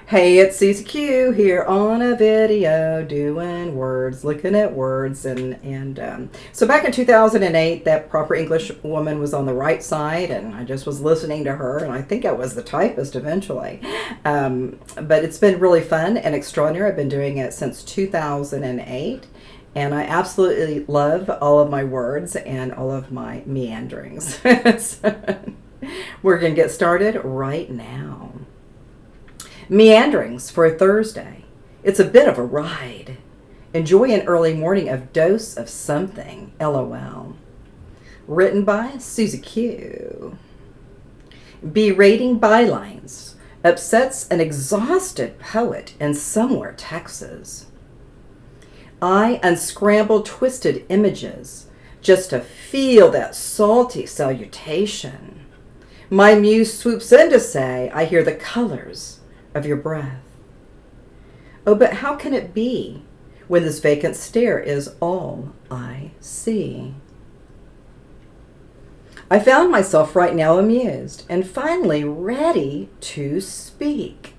Hey, it's Susie Q here on a video doing words, looking at words, and so back in 2008, that proper English woman was on the right side, and I just was listening to her, and I think I was the typist eventually. But it's been really fun and extraordinary. I've been doing it since 2008, and I absolutely love all of my words and all of my meanderings. So, we're going to get started right now. Meanderings for a Thursday. It's a bit of a ride. Enjoy an early morning of dose of something, LOL. Written by Susie Q. Berating Bylines. Upsets an exhausted poet in somewhere Texas. I unscramble twisted images just to feel that salty salutation. My muse swoops in to say, I hear the colors of your breath. Oh, but how can it be when this vacant stare is all I see? I found myself right now amused and finally ready to speak.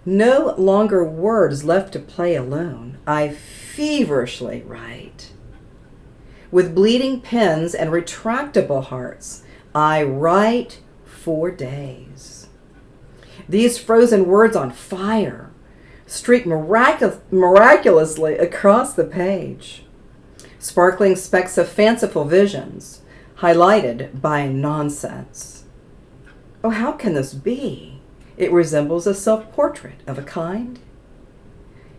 No longer words left to play alone. I feverishly write. With bleeding pens and retractable hearts, I write for days. These frozen words on fire streak miraculously across the page. Sparkling specks of fanciful visions, highlighted by nonsense. Oh, how can this be? It resembles a self-portrait of a kind.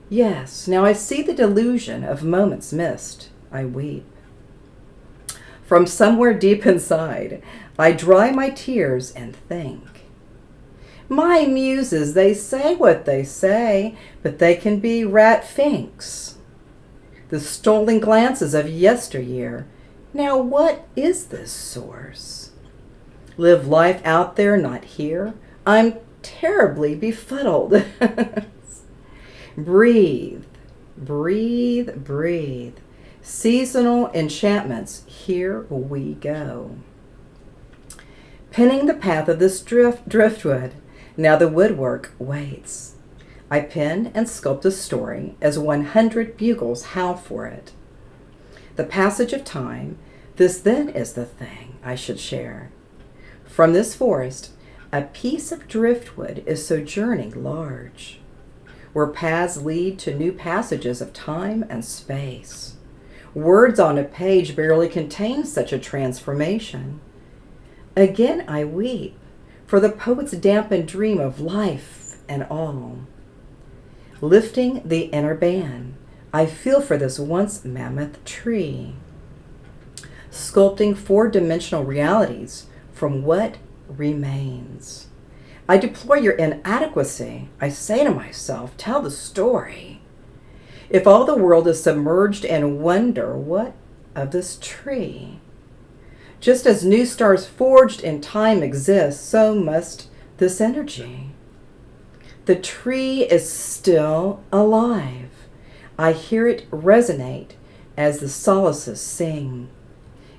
Yes, now I see the delusion of moments missed. I weep. From somewhere deep inside, I dry my tears and think. My muses, they say what they say, but they can be rat-finks. The stolen glances of yesteryear. Now what is this source? Live life out there, not here. I'm terribly befuddled. Breathe, breathe, breathe. Seasonal enchantments, here we go. Pinning the path of this driftwood. Now the woodwork waits. I pen and sculpt a story as 100 bugles howl for it. The passage of time, this then is the thing I should share. From this forest, a piece of driftwood is sojourning large, where paths lead to new passages of time and space. Words on a page barely contain such a transformation. Again I weep, for the poet's dampened dream of life and all. Lifting the inner band, I feel for this once mammoth tree. Sculpting four-dimensional realities from what remains. I deplore your inadequacy. I say to myself, tell the story. If all the world is submerged in wonder, what of this tree? Just as new stars forged in time exist, so must this energy. The tree is still alive. I hear it resonate as the solaces sing.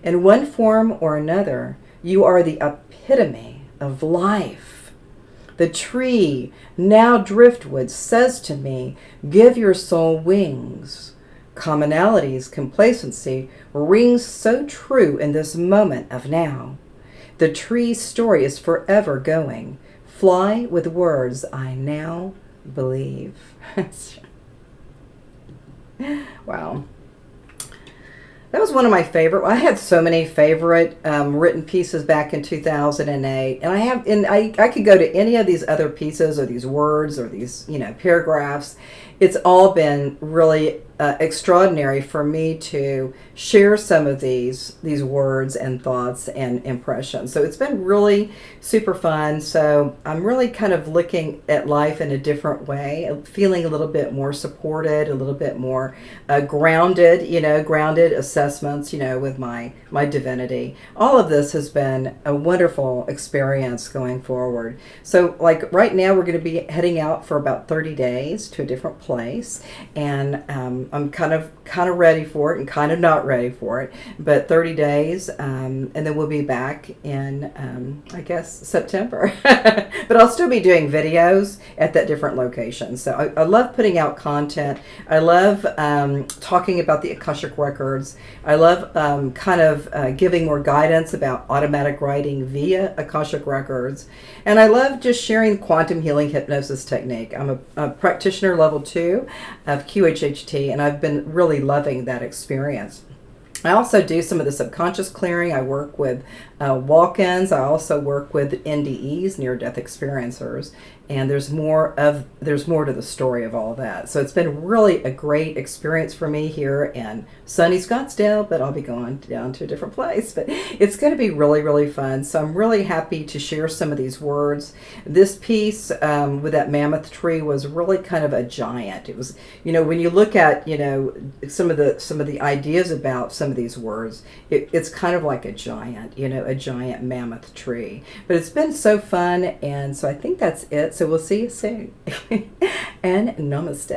In one form or another, you are the epitome of life. The tree, now driftwood, says to me, give your soul wings. Commonality's complacency rings so true in this moment of now. The tree's story is forever going. Fly with words I now believe. Wow. That was one of my favorite. I had so many favorite written pieces back in 2008, and I could go to any of these other pieces or these words or these paragraphs. It's all been really extraordinary for me to share some of these words and thoughts and impressions. So it's been really super fun. So I'm really kind of looking at life in a different way, feeling a little bit more supported, a little bit more grounded, grounded assessments, with my divinity. All of this has been a wonderful experience going forward. So like right now we're going to be heading out for about 30 days to a different place, and I'm kind of ready for it and kind of not ready for it, but 30 days, and then we'll be back in, I guess, September. But I'll still be doing videos at that different location. So I love putting out content. I love talking about the Akashic Records. I love giving more guidance about automatic writing via Akashic Records. And I love just sharing quantum healing hypnosis technique. I'm a practitioner level 2 of QHHT, and I've been really loving that experience. I also do some of the subconscious clearing. I work with walk-ins. I also work with NDEs, near-death experiencers, and there's more to the story of all that. So it's been really a great experience for me here in sunny Scottsdale, but I'll be going down to a different place. But it's going to be really, really fun. So I'm really happy to share some of these words. This piece with that mammoth tree was really kind of a giant. It was, when you look at, some of the ideas about some of these words, it's kind of like a giant, a giant mammoth tree. But it's been so fun, and so I think that's it. So we'll see you soon. And namaste.